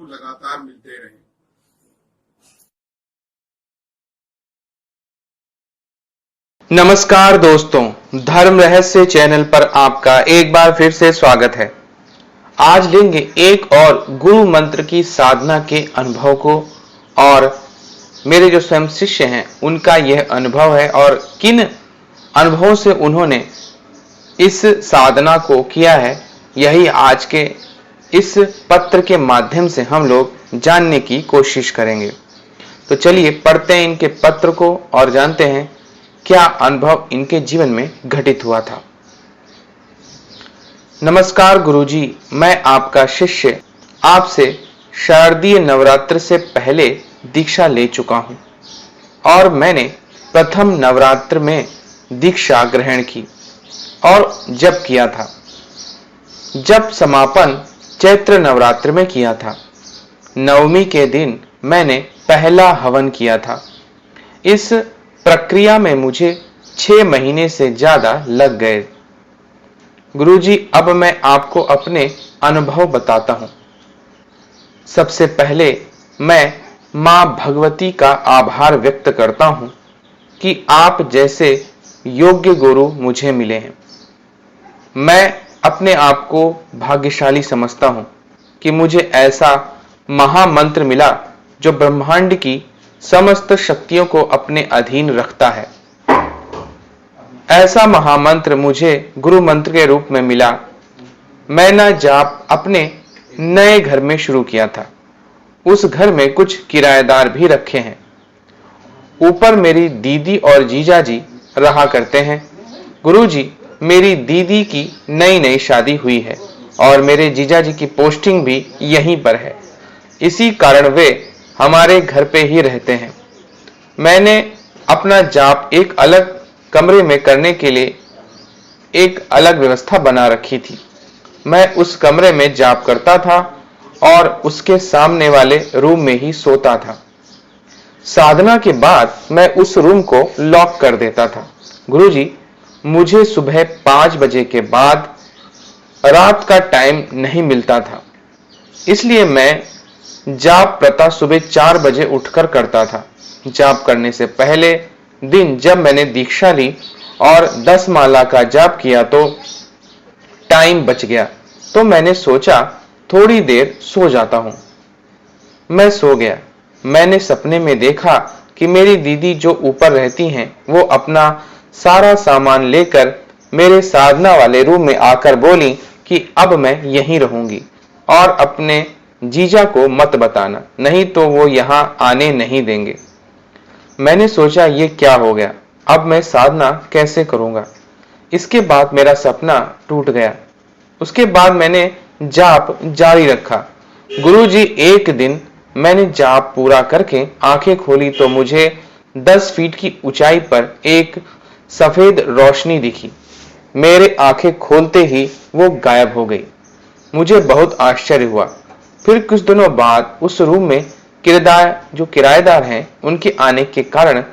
लगातार मिलते रहें। नमस्कार दोस्तों, धर्म रहस्य चैनल पर आपका एक बार फिर से स्वागत है। आज लेंगे एक और गुरु मंत्र की साधना के अनुभव को, और मेरे जो स्वयं शिष्य हैं उनका यह अनुभव है और किन अनुभवों से उन्होंने इस साधना को किया है, यही आज के इस पत्र के माध्यम से हम लोग जानने की कोशिश करेंगे। तो चलिए पढ़ते हैं इनके पत्र को और जानते हैं क्या अनुभव इनके जीवन में घटित हुआ था। नमस्कार गुरुजी, मैं आपका शिष्य आपसे शारदीय नवरात्र से पहले दीक्षा ले चुका हूं और मैंने प्रथम नवरात्र में दीक्षा ग्रहण की और जप किया था। जब समापन चैत्र नवरात्र में किया था। नवमी के दिन मैंने पहला हवन किया था। इस प्रक्रिया में मुझे 6 महीने से ज्यादा लग गए। गुरुजी, अब मैं आपको अपने अनुभव बताता हूं। सबसे पहले मैं मां भगवती का आभार व्यक्त करता हूं कि आप जैसे योग्य गुरु मुझे मिले हैं। मैं अपने आप को भाग्यशाली समझता हूं कि मुझे ऐसा महामंत्र मिला जो ब्रह्मांड की समस्त शक्तियों को अपने अधीन रखता है। ऐसा महामंत्र मुझे गुरु मंत्र के रूप में मिला। मैंने जाप अपने नए घर में शुरू किया था। उस घर में कुछ किराएदार भी रखे हैं। ऊपर मेरी दीदी और जीजा जी रहा करते हैं। गुरुजी, मेरी दीदी की नई शादी हुई है और मेरे जीजा जी की पोस्टिंग भी यहीं पर है। इसी कारण वे हमारे घर पे ही रहते हैं। मैंने अपना जाप एक अलग कमरे में करने के लिए एक अलग व्यवस्था बना रखी थी। मैं उस कमरे में जाप करता था और उसके सामने वाले रूम में ही सोता था। साधना के बाद मैं उस रूम को लॉक कर देता था। गुरुजी, मुझे सुबह 5 बजे के बाद रात का टाइम नहीं मिलता था, इसलिए मैं जाप प्रथा सुबह 4 बजे उठकर करता था। जाप करने से पहले दिन जब मैंने दीक्षा ली और 10 माला का जाप किया तो टाइम बच गया, तो मैंने सोचा थोड़ी देर सो जाता हूं। मैं सो गया। मैंने सपने में देखा कि मेरी दीदी जो ऊपर रहती हैं वो अपना सारा सामान लेकर मेरे साधना वाले रूम में आकर बोली कि अब मैं यहीं रहूंगी और अपने जीजा को मत बताना, नहीं तो वो यहां आने नहीं देंगे। मैंने सोचा ये क्या हो गया, अब मैं साधना कैसे करूंगा। इसके बाद मेरा सपना टूट गया। उसके बाद मैंने जाप जारी रखा। गुरुजी, एक दिन मैंने जाप पूरा करके आंखें खोली तो मुझे 10 फीट की ऊंचाई पर एक सफेद रोशनी दिखी। मेरे आंखें खोलते ही वो गायब हो गई। मुझे बहुत आश्चर्य हुआ। फिर कुछ दिनों बाद उस रूम में किराएदार हैं, उनके आने के कारण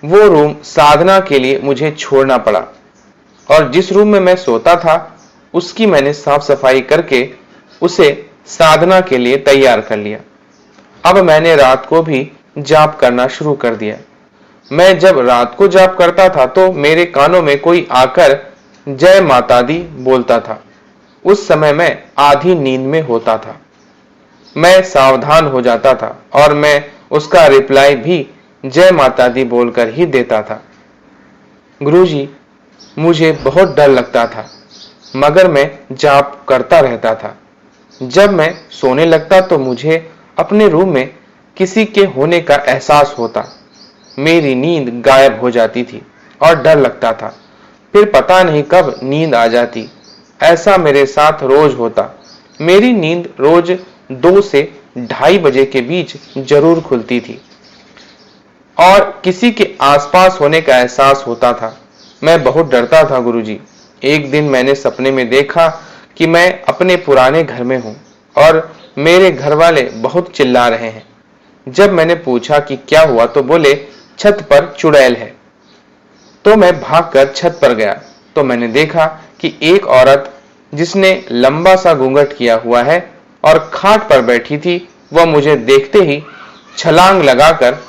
वो रूम साधना के लिए मुझे छोड़ना पड़ा और जिस रूम में मैं सोता था उसकी मैंने साफ सफाई करके उसे साधना के लिए तैयार कर लिया। अब मैंने रात को भी जाप करना शुरू कर दिया। मैं जब रात को जाप करता था तो मेरे कानों में कोई आकर जय माता दी बोलता था। उस समय मैं आधी नींद में होता था। मैं सावधान हो जाता था और मैं उसका रिप्लाई भी जय माता दी बोलकर ही देता था। गुरुजी, मुझे बहुत डर लगता था मगर मैं जाप करता रहता था। जब मैं सोने लगता तो मुझे अपने रूम में किसी के होने का एहसास होता। मेरी नींद गायब हो जाती थी और डर लगता था। फिर पता नहीं कब नींद आ जाती। ऐसा मेरे साथ रोज होता। मेरी नींद रोज 2 से 2:30 बजे के बीच जरूर खुलती थी और किसी के आसपास होने का एहसास होता था। मैं बहुत डरता था गुरुजी। एक दिन मैंने सपने में देखा कि मैं अपने पुराने घर में हूं और मेरे घर वाले बहुत चिल्ला रहे हैं। जब मैंने पूछा कि क्या हुआ तो बोले छत पर चुड़ैल है। तो मैं भागकर छत पर गया तो मैंने देखा कि एक औरत जिसने लंबा सा घूंघट किया हुआ है और खाट पर बैठी थी। वह मुझे देखते ही छलांग लगाकर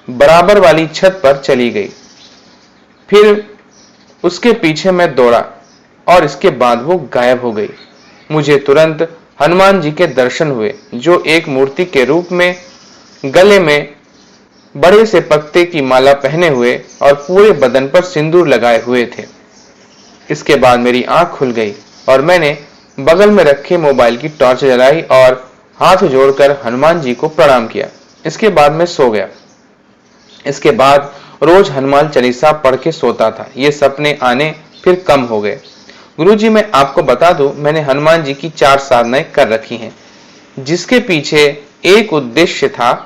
बराबर वाली छत पर चली गई। फिर उसके पीछे मैं दौड़ा और इसके बाद वो गायब हो गई। मुझे तुरंत हनुमान जी के दर्शन हुए, जो एक मूर्ति के रूप में गले में बड़े से पत्ते की माला पहने हुए और पूरे बदन पर सिंदूर लगाए हुए थे। इसके बाद मेरी आंख खुल गई और मैंने बगल में रखे मोबाइल की टॉर्च जलाई और हाथ जोड़कर हनुमान जी को प्रणाम किया। इसके बाद मैं सो गया। इसके बाद रोज हनुमान चालीसा पढ़ के सोता था। ये सपने आने फिर कम हो गए। गुरुजी, मैं आपको बता दूं, मैंने हनुमान जी की 4 साधनाएं कर रखी हैं, जिसके पीछे एक उद्देश्य था।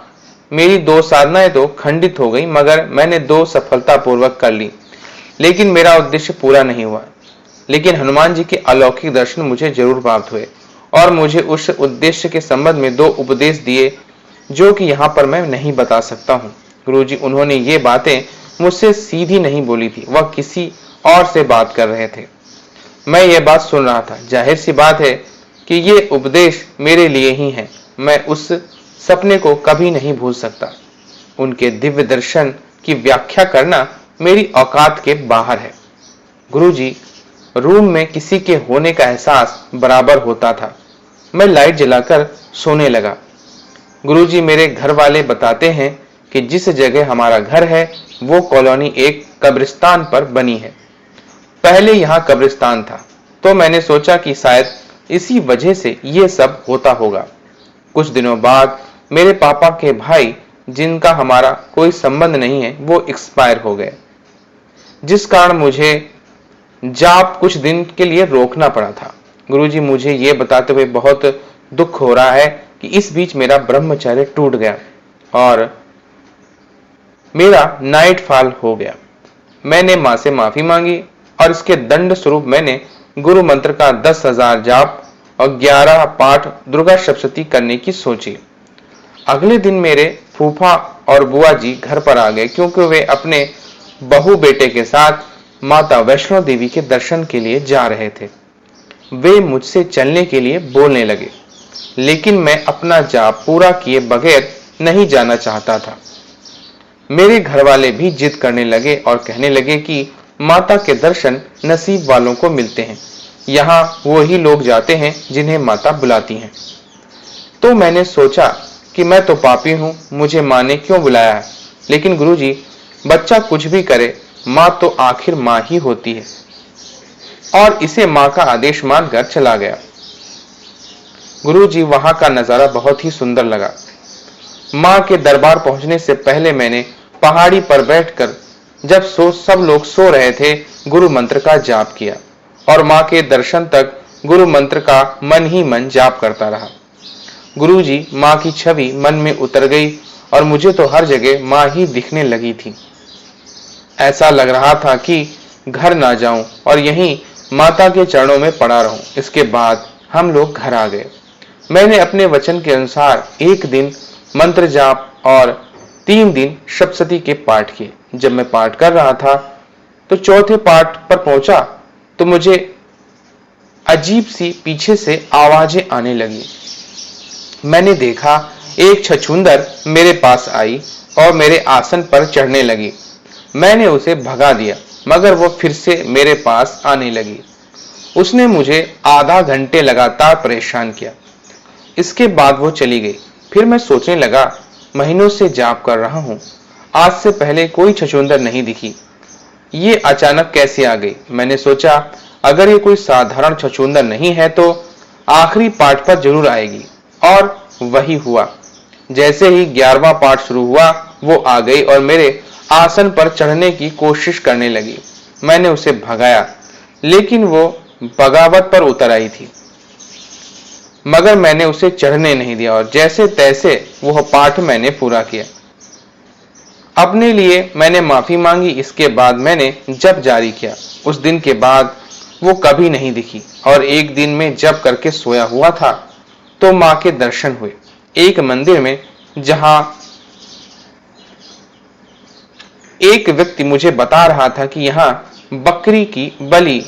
मेरी 2 साधनाएं तो खंडित हो गई, मगर मैंने 2 सफलतापूर्वक कर ली, लेकिन मेरा उद्देश्य पूरा नहीं हुआ। लेकिन हनुमान जी के अलौकिक दर्शन मुझे जरूर प्राप्त हुए और मुझे उस उद्देश्य के संबंध में 2 उपदेश दिए, जो कि यहाँ पर मैं नहीं बता सकता हूँ। गुरुजी, उन्होंने ये बातें मुझसे सीधी नहीं बोली थी, वह किसी और से बात कर रहे थे। मैं ये बात सुन रहा था। जाहिर सी बात है कि ये उपदेश मेरे लिए ही है। मैं उस सपने को कभी नहीं भूल सकता। उनके दिव्य दर्शन की व्याख्या करना मेरी औकात के बाहर है। गुरुजी, रूम में किसी के होने का एहसास बराबर होता था। मैं लाइट जलाकर सोने लगा। गुरुजी, मेरे घर वाले बताते हैं कि जिस जगह हमारा घर है वो कॉलोनी एक कब्रिस्तान पर बनी है। पहले यहाँ कब्रिस्तान था, तो मैंने सोचा कि शायद इसी वजह से ये सब होता होगा। कुछ दिनों बाद मेरे पापा के भाई, जिनका हमारा कोई संबंध नहीं है, वो एक्सपायर हो गए, जिस कारण मुझे जाप कुछ दिन के लिए रोकना पड़ा था। गुरुजी, मुझे ये बताते हुए बहुत दुख हो रहा है कि इस बीच मेरा ब्रह्मचर्य टूट गया और मेरा नाइट फॉल हो गया। मैंने मां से माफी मांगी और इसके दंड स्वरूप मैंने गुरु मंत्र का 10,000 जाप और 11 पाठ दुर्गा सप्तशती करने की सोची। अगले दिन मेरे फूफा और बुआ जी घर पर आ गए, क्योंकि वे अपने बहू बेटे के साथ माता वैष्णो देवी के दर्शन के लिए जा रहे थे। वे मुझसे चलने के लिए बोलने लगे, लेकिन मैं अपना जाप पूरा किए बगैर नहीं जाना चाहता था। मेरे घर वाले भी जिद करने लगे और कहने लगे कि माता के दर्शन नसीब वालों को मिलते हैं, यहाँ वो ही लोग जाते हैं जिन्हें माता बुलाती हैं। तो मैंने सोचा कि मैं तो पापी हूं, मुझे माँ ने क्यों बुलाया है। लेकिन गुरुजी, बच्चा कुछ भी करे, माँ तो आखिर माँ ही होती है, और इसे माँ का आदेश मानकर चला गया। गुरुजी, वहां का नजारा बहुत ही सुंदर लगा। माँ के दरबार पहुंचने से पहले मैंने पहाड़ी पर बैठकर, जब सब लोग सो रहे थे, गुरु मंत्र का जाप किया और माँ के दर्शन तक गुरु मंत्र का मन ही मन जाप करता रहा। गुरुजी, माँ की छवि मन में उतर गई और मुझे तो हर जगह माँ ही दिखने लगी थी। ऐसा लग रहा था कि घर ना जाऊं और यहीं माता के चरणों में पड़ा रहूं। इसके बाद हम लोग घर आ गए। मैंने अपने वचन के अनुसार 1 दिन मंत्र जाप और 3 दिन सप्तशती के पाठ किए। जब मैं पाठ कर रहा था तो चौथे पाठ पर पहुंचा तो मुझे अजीब सी पीछे से आवाजें आने लगी। मैंने देखा एक छछूंदर मेरे पास आई और मेरे आसन पर चढ़ने लगी। मैंने उसे भगा दिया, मगर वो फिर से मेरे पास आने लगी। उसने मुझे आधा घंटे लगातार परेशान किया। इसके बाद वो चली गई। फिर मैं सोचने लगा, महीनों से जाप कर रहा हूं, आज से पहले कोई छछूंदर नहीं दिखी, ये अचानक कैसे आ गई। मैंने सोचा, अगर ये कोई साधारण छछूंदर नहीं है तो आखिरी पाठ पर जरूर आएगी, और वही हुआ। जैसे ही 11वां पाठ शुरू हुआ, वो आ गई और मेरे आसन पर चढ़ने की कोशिश करने लगी। मैंने उसे भगाया, लेकिन वो बगावत पर उतर आई थी, मगर मैंने उसे चढ़ने नहीं दिया और जैसे तैसे वह पाठ मैंने पूरा किया। अपने लिए मैंने माफी मांगी। इसके बाद मैंने जप जारी किया। उस दिन के बाद वो कभी नहीं दिखी और एक दिन में जप करके सोया हुआ था तो माँ के दर्शन हुए एक मंदिर में, जहां एक व्यक्ति मुझे बता रहा था कि यहाँ बकरी की बलि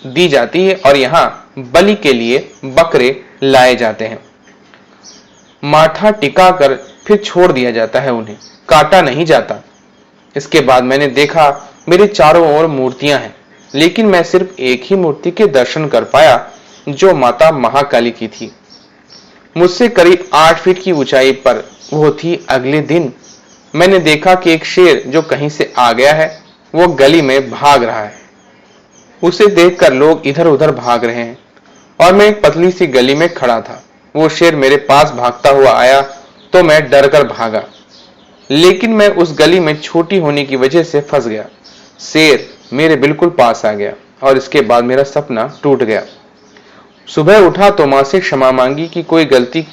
दी जाती है और यहाँ बलि के लिए बकरे लाए जाते हैं। माथा टिकाकर फिर छोड़ दिया जाता है, उन्हें काटा नहीं जाता। इसके बाद मैंने देखा मेरे चारों ओर मूर्तियां हैं, लेकिन मैं सिर्फ एक ही मूर्ति के दर्शन कर पाया जो माता महाकाली की थी। मुझसे करीब 8 फीट की ऊंचाई पर वो थी। अगले दिन मैंने देखा कि एक शेर जो कहीं से आ गया है वो गली में भाग रहा है। उसे देखकर लोग इधर उधर भाग रहे हैं और मैं एक पतली सी गली में खड़ा था। वो शेर मेरे पास भागता हुआ आया तो मैं डर कर भागा, लेकिन मैं उस गली में छोटी होने की वजह से फंस गया। शेर मेरे बिल्कुल पास आ गया और इसके बाद मेरा सपना टूट गया। सुबह उठा तो माँ से क्षमा मांगी कि कोई गलती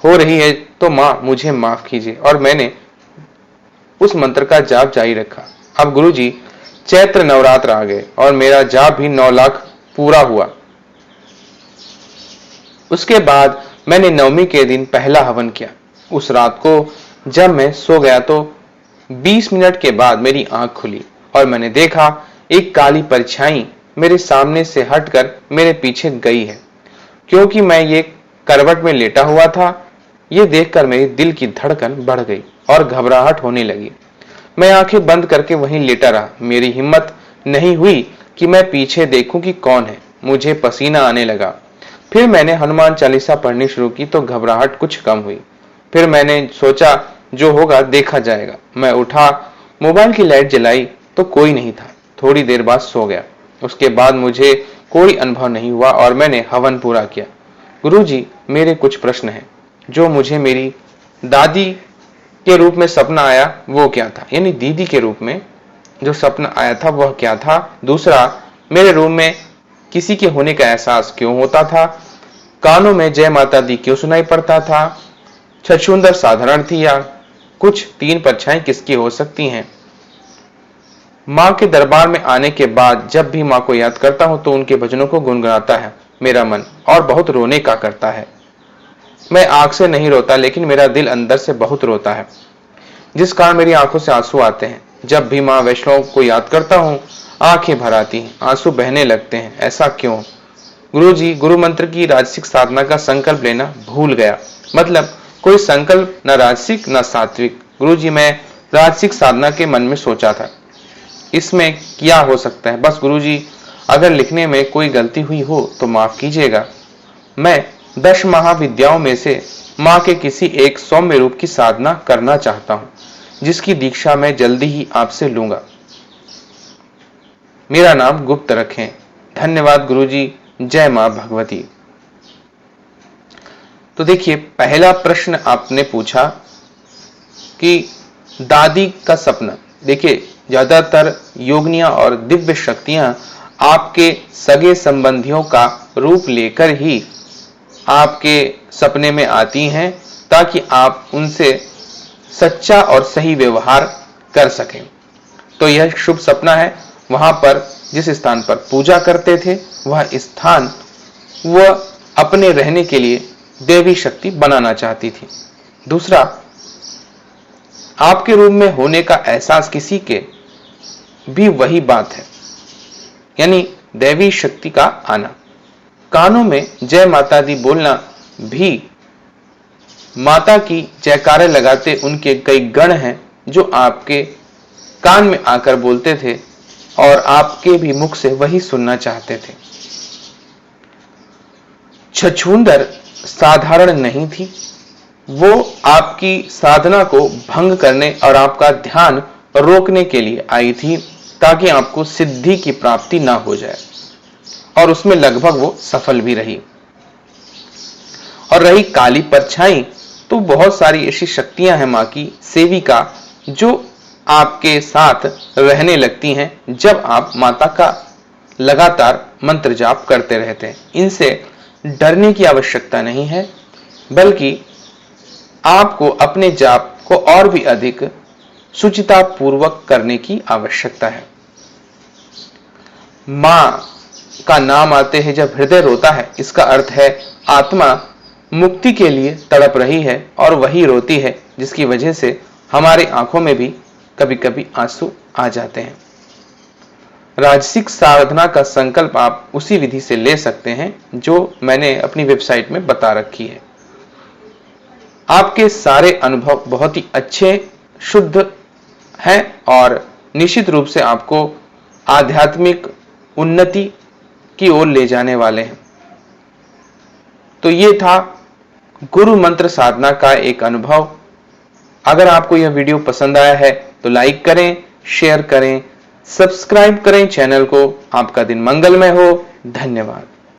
हो रही है तो माँ मुझे माफ कीजिए, और मैंने उस मंत्र का जाप जारी रखा। अब गुरुजी चैत्र नवरात्र आ गए और मेरा जाप भी 9 लाख पूरा हुआ। उसके बाद मैंने नवमी के दिन पहला हवन किया। उस रात को जब मैं सो गया तो 20 मिनट के बाद मेरी आंख खुली और मैंने देखा एक काली परछाई मेरे सामने से हटकर मेरे पीछे गई है। क्योंकि मैं ये करवट में लेटा हुआ था, ये देखकर मेरी दिल की धड़कन बढ़ गई और घबराहट होने लगी। मैं आंखें बंद करके वहीं लेटा रहा। मेरी हिम्मत नहीं हुई कि मैं पीछे देखूं कि कौन है। मुझे पसीना आने लगा। फिर मैंने हनुमान चालीसा पढ़नी शुरू की तो घबराहट कुछ कम हुई। फिर मैंने सोचा जो होगा देखा जाएगा। मैं उठा, मोबाइल की लाइट जलाई तो कोई नहीं था। थोड़ी देर बाद सो गया। उसके बाद मुझे कोई अनुभव नहीं हुआ और मैंने हवन पूरा किया। गुरुजी, मेरे कुछ प्रश्न हैं। जो मुझे मेरी दादी के रूप में सपना आया वो क्या था, यानी दीदी के रूप में जो सपना आया था वह क्या था। दूसरा, मेरे रूम में किसी के होने का एहसास क्यों होता था। कानों में जय माता दी क्यों सुनाई पड़ता था। छछूंदर साधारण थी या कुछ 3 परछाई किसकी हो सकती हैं। माँ के दरबार में आने के बाद जब भी माँ को याद करता हूँ तो उनके भजनों को गुनगुनाता है मेरा मन, और बहुत रोने का करता है। मैं आंख से नहीं रोता, लेकिन मेरा दिल अंदर से बहुत रोता है, जिस कारण मेरी आंखों से आंसू आते हैं। जब भी माँ वैष्णव को याद करता हूँ आंखें भर आती हैं, आंसू बहने लगते हैं। ऐसा क्यों? गुरुजी, गुरु मंत्र की राजसिक साधना का संकल्प लेना भूल गया। मतलब कोई संकल्प न राजसिक न सात्विक। गुरुजी, मैं राजसिक साधना के मन में सोचा था। इसमें क्या हो सकता है? बस गुरुजी, अगर लिखने में कोई गलती हुई हो तो माफ कीजिएगा। मैं 10 महाविद्याओं में से माँ के किसी एक सौम्य रूप की साधना करना चाहता हूँ, जिसकी दीक्षा मैं जल्दी ही आपसे लूंगा। मेरा नाम गुप्त रखें। धन्यवाद गुरुजी। जय मां भगवती। तो देखिए, पहला प्रश्न आपने पूछा कि दादी का सपना। देखिए, ज्यादातर योगनियां और दिव्य शक्तियां आपके सगे संबंधियों का रूप लेकर ही आपके सपने में आती हैं, ताकि आप उनसे सच्चा और सही व्यवहार कर सकें। तो यह शुभ सपना है। वहां पर जिस स्थान पर पूजा करते थे वह स्थान वह अपने रहने के लिए देवी शक्ति बनाना चाहती थी। दूसरा, आपके रूम में होने का एहसास किसी के भी वही बात है, यानी देवी शक्ति का आना। कानों में जय माता दी बोलना भी माता की जयकारे लगाते उनके कई गण हैं जो आपके कान में आकर बोलते थे और आपके भी मुख से वही सुनना चाहते थे। छछूंदर साधारण नहीं थी, वो आपकी साधना को भंग करने और आपका ध्यान रोकने के लिए आई थी, ताकि आपको सिद्धि की प्राप्ति ना हो जाए, और उसमें लगभग वो सफल भी रही। और रही काली परछाई, तो बहुत सारी ऐसी शक्तियां हैं मां की सेविका जो आपके साथ रहने लगती हैं जब आप माता का लगातार मंत्र जाप करते रहते हैं। इनसे डरने की आवश्यकता नहीं है, बल्कि आपको अपने जाप को और भी अधिक सुचिता पूर्वक करने की आवश्यकता है। मां का नाम आते ही जब हृदय रोता है, इसका अर्थ है आत्मा मुक्ति के लिए तड़प रही है और वही रोती है, जिसकी वजह से हमारी आंखों में भी कभी कभी आंसू आ जाते हैं। राजसिक साधना का संकल्प आप उसी विधि से ले सकते हैं जो मैंने अपनी वेबसाइट में बता रखी है। आपके सारे अनुभव बहुत ही अच्छे, शुद्ध हैं और निश्चित रूप से आपको आध्यात्मिक उन्नति की ओर ले जाने वाले हैं। तो ये था गुरु मंत्र साधना का एक अनुभव। अगर आपको यह वीडियो पसंद आया है तो लाइक करें, शेयर करें, सब्सक्राइब करें चैनल को। आपका दिन मंगलमय हो। धन्यवाद।